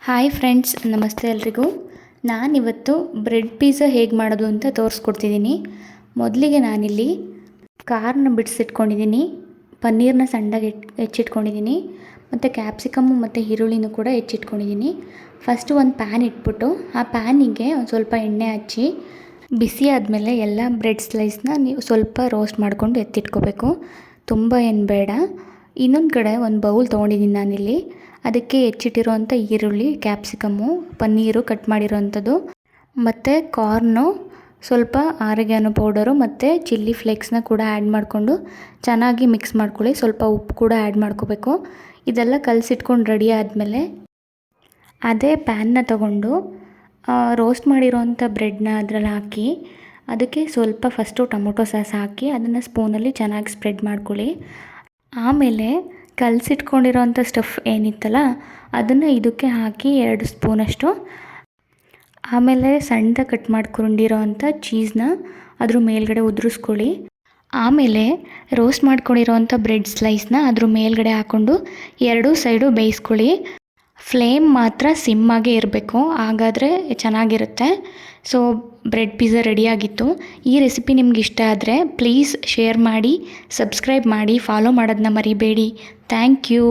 Hi friends, ನಮಸ್ತೆ ಎಲ್ರಿಗೂ. ನಾನಿವತ್ತು ಬ್ರೆಡ್ ಪಿಜ್ಜಾ ಹೇಗೆ ಮಾಡೋದು ಅಂತ ತೋರಿಸ್ಕೊಡ್ತಿದ್ದೀನಿ. ಮೊದಲಿಗೆ ನಾನಿಲ್ಲಿ ಕಾರ್ನ ಬಿಡಿಸಿಟ್ಕೊಂಡಿದ್ದೀನಿ, ಪನ್ನೀರನ್ನ ಸಣ್ಣದಾಗಿ ಹೆಚ್ಚಿಟ್ಕೊಂಡಿದ್ದೀನಿ, ಮತ್ತು ಕ್ಯಾಪ್ಸಿಕಮ್ಮು ಮತ್ತು ಈರುಳ್ಳಿನೂ ಕೂಡ ಹೆಚ್ಚಿಟ್ಕೊಂಡಿದ್ದೀನಿ. ಫಸ್ಟು ಒಂದು ಪ್ಯಾನ್ ಇಟ್ಬಿಟ್ಟು ಆ ಪ್ಯಾನಿಗೆ ಒಂದು ಸ್ವಲ್ಪ ಎಣ್ಣೆ ಹಚ್ಚಿ ಬಿಸಿ ಆದಮೇಲೆ ಎಲ್ಲ ಬ್ರೆಡ್ ಸ್ಲೈಸ್ನ ನೀವು ಸ್ವಲ್ಪ ರೋಸ್ಟ್ ಮಾಡ್ಕೊಂಡು ಎತ್ತಿಟ್ಕೋಬೇಕು, ತುಂಬ ಏನು ಬೇಡ. ಇನ್ನೊಂದು ಕಡೆ ಒಂದು ಬೌಲ್ ತೊಗೊಂಡಿದ್ದೀನಿ ನಾನಿಲ್ಲಿ. ಅದಕ್ಕೆ ಹೆಚ್ಚಿಟ್ಟಿರೋವಂಥ ಈರುಳ್ಳಿ, ಕ್ಯಾಪ್ಸಿಕಮ್ಮು, ಪನ್ನೀರು ಕಟ್ ಮಾಡಿರೋವಂಥದ್ದು ಮತ್ತು ಕಾರ್ನು, ಸ್ವಲ್ಪ ಆರಿಗ್ಯಾನೋ ಪೌಡರು ಮತ್ತು ಚಿಲ್ಲಿ ಫ್ಲೇಕ್ಸ್ನ ಕೂಡ ಆ್ಯಡ್ ಮಾಡಿಕೊಂಡು ಚೆನ್ನಾಗಿ ಮಿಕ್ಸ್ ಮಾಡ್ಕೊಳ್ಳಿ. ಸ್ವಲ್ಪ ಉಪ್ಪು ಕೂಡ ಆ್ಯಡ್ ಮಾಡ್ಕೋಬೇಕು. ಇದೆಲ್ಲ ಕಲಸಿಟ್ಕೊಂಡು ರೆಡಿ ಆದಮೇಲೆ ಅದೇ ಪ್ಯಾನ್ನ ತಗೊಂಡು ರೋಸ್ಟ್ ಮಾಡಿರೋವಂಥ ಬ್ರೆಡ್ನ ಅದರಲ್ಲಿ ಹಾಕಿ ಅದಕ್ಕೆ ಸ್ವಲ್ಪ ಫಸ್ಟು ಟೊಮೊಟೊ ಸಾಸ್ ಹಾಕಿ ಅದನ್ನು ಸ್ಪೂನಲ್ಲಿ ಚೆನ್ನಾಗಿ ಸ್ಪ್ರೆಡ್ ಮಾಡ್ಕೊಳ್ಳಿ. ಆಮೇಲೆ ಕಲಸಿಟ್ಕೊಂಡಿರೋವಂಥ ಸ್ಟಫ್ ಏನಿತ್ತಲ್ಲ ಅದನ್ನು ಇದಕ್ಕೆ ಹಾಕಿ 2 ಸ್ಪೂನಷ್ಟು, ಆಮೇಲೆ ಸಣ್ಣದಾಗಿ ಕಟ್ ಮಾಡ್ಕೊಂಡಿರೋವಂಥ ಚೀಸ್ನ ಅದ್ರ ಮೇಲ್ಗಡೆ ಉದುರಿಸ್ಕೊಳ್ಳಿ. ಆಮೇಲೆ ರೋಸ್ಟ್ ಮಾಡ್ಕೊಂಡಿರೋವಂಥ ಬ್ರೆಡ್ ಸ್ಲೈಸ್ನ ಅದ್ರ ಮೇಲ್ಗಡೆ ಹಾಕ್ಕೊಂಡು 2 ಸೈಡು ಬೇಯಿಸ್ಕೊಳ್ಳಿ. ಫ್ಲೇಮ್ ಮಾತ್ರ ಸಿಮ್ಮಾಗೇ ಇರಬೇಕು, ಹಾಗಾದರೆ ಚೆನ್ನಾಗಿರುತ್ತೆ. ಸೊ ಬ್ರೆಡ್ ಪಿಜ್ಜಾ ರೆಡಿಯಾಗಿತ್ತು. ಈ ರೆಸಿಪಿ ನಿಮ್ಗೆ ಇಷ್ಟ ಆದರೆ ಪ್ಲೀಸ್ ಶೇರ್ ಮಾಡಿ, ಸಬ್ಸ್ಕ್ರೈಬ್ ಮಾಡಿ, ಫಾಲೋ ಮಾಡೋದನ್ನ ಮರಿಬೇಡಿ. Thank you.